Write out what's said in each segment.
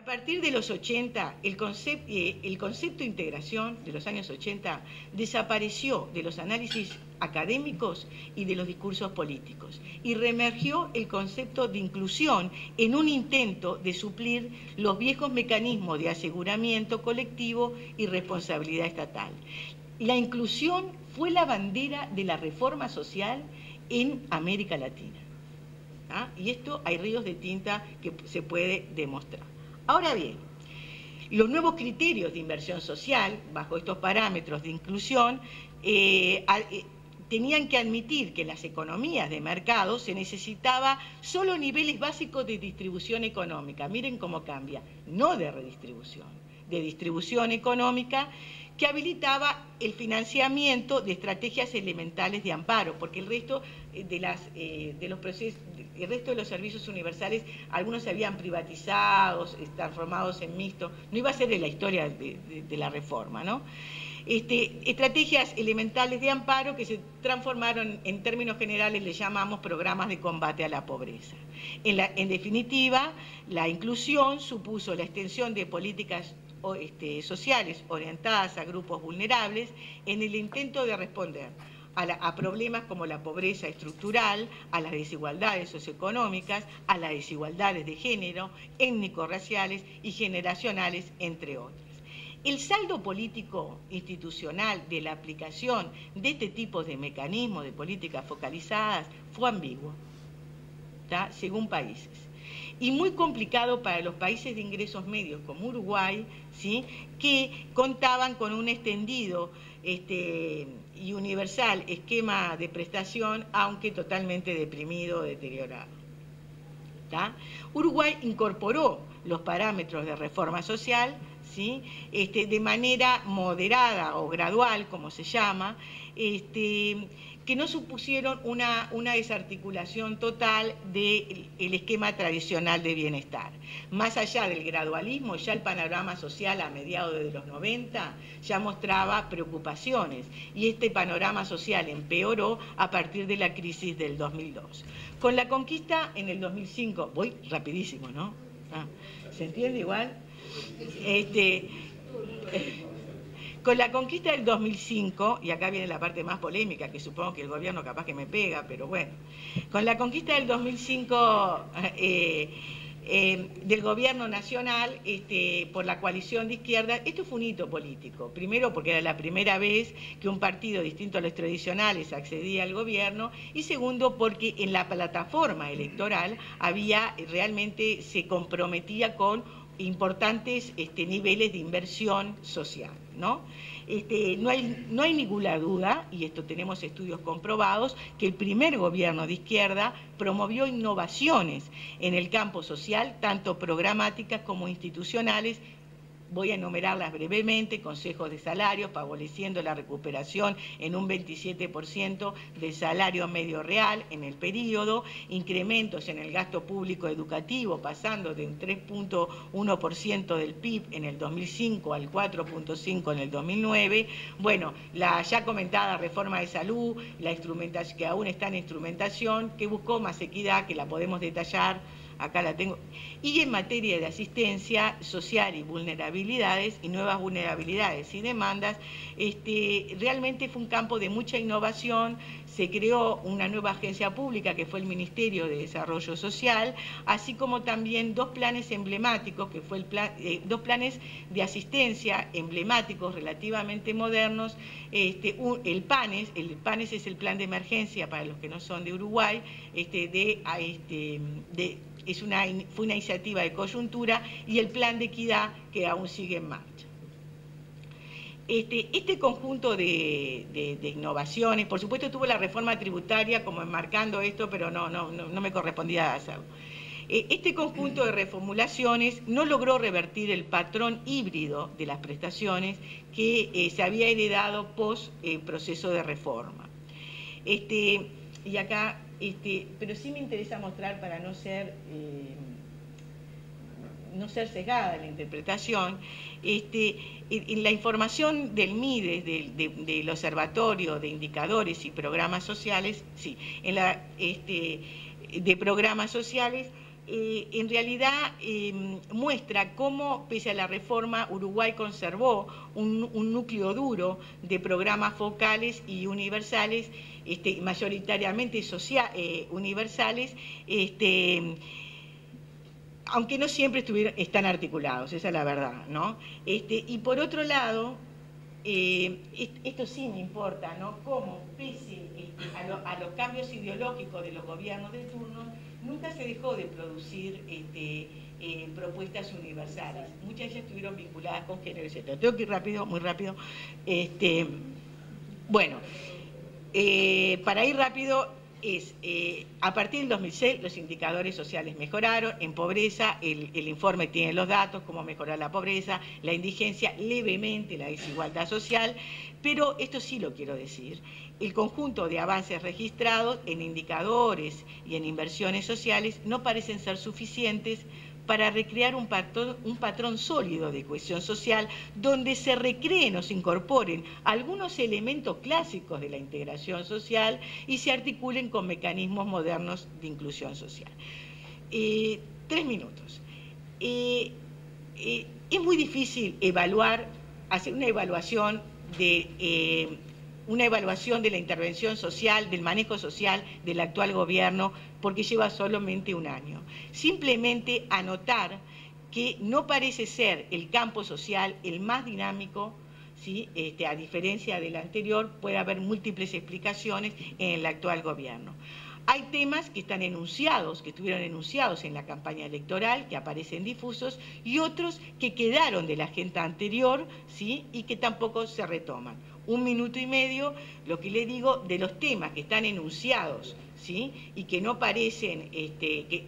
A partir de los 80, el concepto de integración de los años 80 desapareció de los análisis académicos y de los discursos políticos y reemergió el concepto de inclusión en un intento de suplir los viejos mecanismos de aseguramiento colectivo y responsabilidad estatal. La inclusión fue la bandera de la reforma social en América Latina. Y esto hay ríos de tinta que se puede demostrar. Ahora bien, los nuevos criterios de inversión social, bajo estos parámetros de inclusión, tenían que admitir que en las economías de mercado se necesitaba solo niveles básicos de distribución económica. Miren cómo cambia, no de redistribución, de distribución económica, que habilitaba el financiamiento de estrategias elementales de amparo, porque el resto de los servicios universales, algunos se habían privatizado, transformados en mixto, no iba a ser de la historia de la reforma, ¿no? Estrategias elementales de amparo que se transformaron, en términos generales le llamamos programas de combate a la pobreza. En definitiva, la inclusión supuso la extensión de políticas sociales orientadas a grupos vulnerables en el intento de responder a problemas como la pobreza estructural, a las desigualdades socioeconómicas, a las desigualdades de género, étnico-raciales y generacionales, entre otras. El saldo político institucional de la aplicación de este tipo de mecanismos de políticas focalizadas fue ambiguo, ¿tá? Según países. Y muy complicado para los países de ingresos medios como Uruguay, ¿sí?, que contaban con un extendido y universal esquema de prestación, aunque totalmente deprimido, deteriorado. ¿Tá? Uruguay incorporó los parámetros de reforma social, ¿sí?, de manera moderada o gradual, como se llama, que no supusieron una desarticulación total del esquema tradicional de bienestar. Más allá del gradualismo, ya el panorama social a mediados de los 90 ya mostraba preocupaciones, y este panorama social empeoró a partir de la crisis del 2002. Con la conquista en el 2005, voy rapidísimo, ¿no? ¿Se entiende igual? Con la conquista del 2005, y acá viene la parte más polémica, que supongo que el gobierno capaz que me pega, pero bueno, con la conquista del 2005 del gobierno nacional por la coalición de izquierda, esto fue un hito político. Primero porque era la primera vez que un partido distinto a los tradicionales accedía al gobierno, y segundo porque en la plataforma electoral realmente se comprometía con importantes niveles de inversión social, ¿no? No hay ninguna duda, y esto tenemos estudios comprobados, que el primer gobierno de izquierda promovió innovaciones en el campo social, tanto programáticas como institucionales. Voy a enumerarlas brevemente: consejos de salarios, favoreciendo la recuperación en un 27% del salario medio real en el periodo, incrementos en el gasto público educativo, pasando de un 3.1% del PIB en el 2005 al 4.5% en el 2009. Bueno, la ya comentada reforma de salud, la instrumentación, que aún está en instrumentación, que buscó más equidad, que la podemos detallar. Acá la tengo. Y en materia de asistencia social y vulnerabilidades, y nuevas vulnerabilidades y demandas, realmente fue un campo de mucha innovación. Se creó una nueva agencia pública que fue el Ministerio de Desarrollo Social, así como también dos planes emblemáticos, que fue dos planes de asistencia emblemáticos relativamente modernos. El PANES es el plan de emergencia para los que no son de Uruguay, fue una iniciativa de coyuntura, y el plan de equidad, que aún sigue en marcha. Este conjunto de innovaciones, por supuesto tuvo la reforma tributaria como enmarcando esto, pero no me correspondía hacerlo. Este conjunto de reformulaciones no logró revertir el patrón híbrido de las prestaciones que se había heredado post proceso de reforma. Y acá, pero sí me interesa mostrar, para no ser sesgada en la interpretación, en la información del MIDES, del Observatorio de Indicadores y Programas Sociales, sí, de programas sociales, en realidad muestra cómo, pese a la reforma, Uruguay conservó un núcleo duro de programas focales y universales, mayoritariamente universales, aunque no siempre están articulados, esa es la verdad, ¿no? Y por otro lado, esto sí me importa, ¿no? Cómo, pese a los cambios ideológicos de los gobiernos de turno, nunca se dejó de producir propuestas universales. Muchas de ellas estuvieron vinculadas con género, etc. Tengo que ir rápido, muy rápido. Bueno, para ir rápido, a partir del 2006 los indicadores sociales mejoraron. En pobreza, el informe tiene los datos, cómo mejorar la pobreza, la indigencia, levemente la desigualdad social, pero esto sí lo quiero decir. El conjunto de avances registrados en indicadores y en inversiones sociales no parecen ser suficientes para recrear un patrón sólido de cohesión social donde se recreen o se incorporen algunos elementos clásicos de la integración social y se articulen con mecanismos modernos de inclusión social. 3 minutos. Es muy difícil hacer una evaluación de la intervención social, del manejo social del actual gobierno, porque lleva solamente un año. Simplemente anotar que no parece ser el campo social el más dinámico, ¿sí? A diferencia del anterior, puede haber múltiples explicaciones en el actual gobierno. Hay temas que están enunciados, que estuvieron enunciados en la campaña electoral, que aparecen difusos, y otros que quedaron de la agenda anterior, ¿sí? Y que tampoco se retoman. 1 minuto y medio, lo que le digo, de los temas que están enunciados, ¿sí? Y que no parecen, que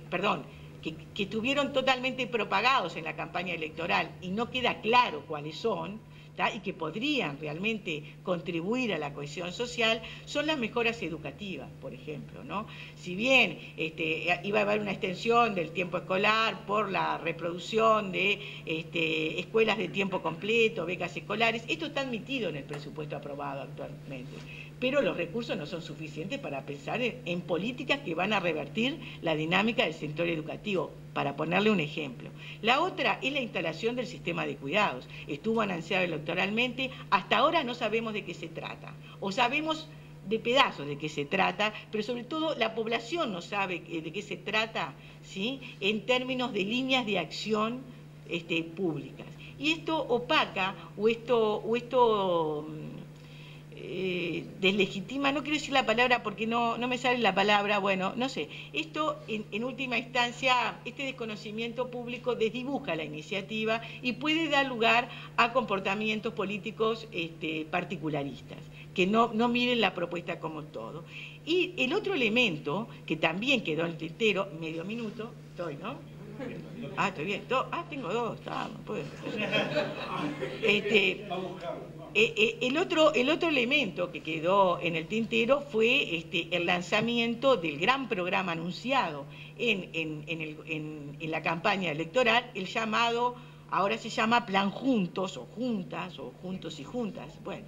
estuvieron totalmente propagados en la campaña electoral y no queda claro cuáles son, y que podrían realmente contribuir a la cohesión social, son las mejoras educativas, por ejemplo, ¿no? Si bien iba a haber una extensión del tiempo escolar por la reproducción de escuelas de tiempo completo, becas escolares, esto está admitido en el presupuesto aprobado actualmente, pero los recursos no son suficientes para pensar en políticas que van a revertir la dinámica del sector educativo, para ponerle un ejemplo. La otra es la instalación del sistema de cuidados. Estuvo anunciado electoralmente, hasta ahora no sabemos de qué se trata, o sabemos de pedazos de qué se trata, pero sobre todo la población no sabe de qué se trata, ¿sí? En términos de líneas de acción públicas. Y esto opaca, o esto deslegitima, no quiero decir la palabra porque no me sale la palabra, bueno, no sé, esto en última instancia, este desconocimiento público desdibuja la iniciativa y puede dar lugar a comportamientos políticos particularistas, que no miren la propuesta como todo. Y el otro elemento, que también quedó en el tintero, medio minuto, estoy, ¿no? Ah, estoy bien, tengo 2, no puedo. El otro elemento que quedó en el tintero fue el lanzamiento del gran programa anunciado en la campaña electoral, el llamado, ahora se llama Plan Juntos, o Juntas, o Juntos y Juntas, bueno,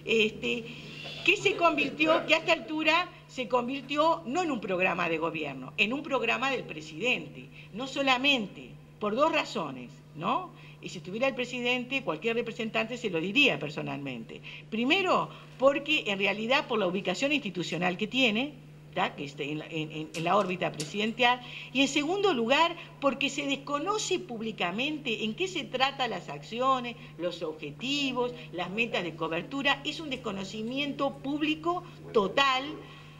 que a esta altura se convirtió no en un programa de gobierno, en un programa del presidente, no solamente, por 2 razones, ¿no? Y si estuviera el presidente, cualquier representante se lo diría personalmente. Primero, porque en realidad por la ubicación institucional que tiene, que está en la órbita presidencial, y en segundo lugar, porque se desconoce públicamente en qué se tratan las acciones, los objetivos, las metas de cobertura. Es un desconocimiento público total,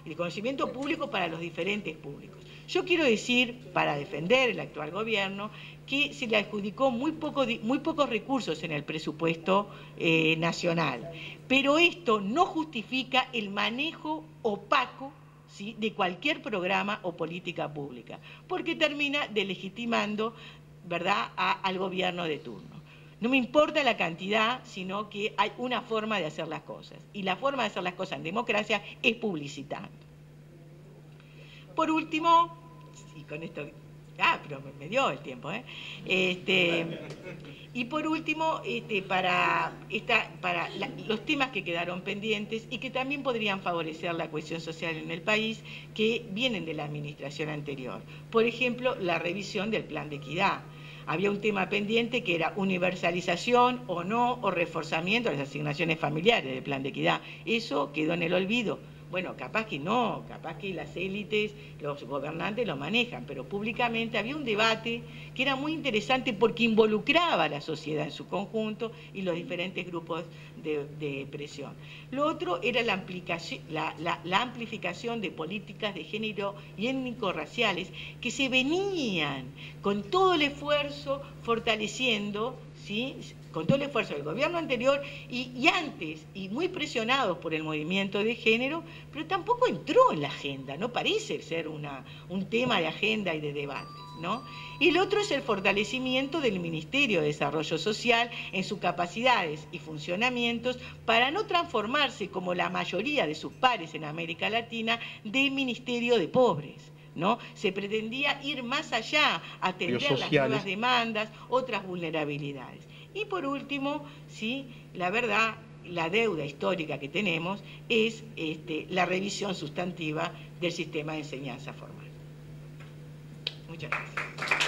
desconocimiento público para los diferentes públicos. Yo quiero decir, para defender el actual gobierno, que se le adjudicó muy pocos recursos en el presupuesto nacional. Pero esto no justifica el manejo opaco, ¿sí?, de cualquier programa o política pública, porque termina delegitimando, ¿verdad?, al gobierno de turno. No me importa la cantidad, sino que hay una forma de hacer las cosas. Y la forma de hacer las cosas en democracia es publicitando. Por último, y con esto pero me dio el tiempo, ¿eh? Y por último, para los temas que quedaron pendientes y que también podrían favorecer la cohesión social en el país, que vienen de la administración anterior. Por ejemplo, la revisión del plan de equidad. Había un tema pendiente que era universalización o no, o reforzamiento de las asignaciones familiares del plan de equidad. Eso quedó en el olvido. Bueno, capaz que no, capaz que las élites, los gobernantes lo manejan, pero públicamente había un debate que era muy interesante porque involucraba a la sociedad en su conjunto y los diferentes grupos de presión. Lo otro era la amplificación de políticas de género y étnico-raciales que se venían con todo el esfuerzo fortaleciendo, ¿sí?, con todo el esfuerzo del gobierno anterior y antes, y muy presionados por el movimiento de género, pero tampoco entró en la agenda, no parece ser un tema de agenda y de debate, ¿no? Y el otro es el fortalecimiento del Ministerio de Desarrollo Social en sus capacidades y funcionamientos para no transformarse, como la mayoría de sus pares en América Latina, de Ministerio de Pobres, ¿no? Se pretendía ir más allá, atender las nuevas demandas, otras vulnerabilidades. Y por último, sí, la verdad, la deuda histórica que tenemos es la revisión sustantiva del sistema de enseñanza formal. Muchas gracias.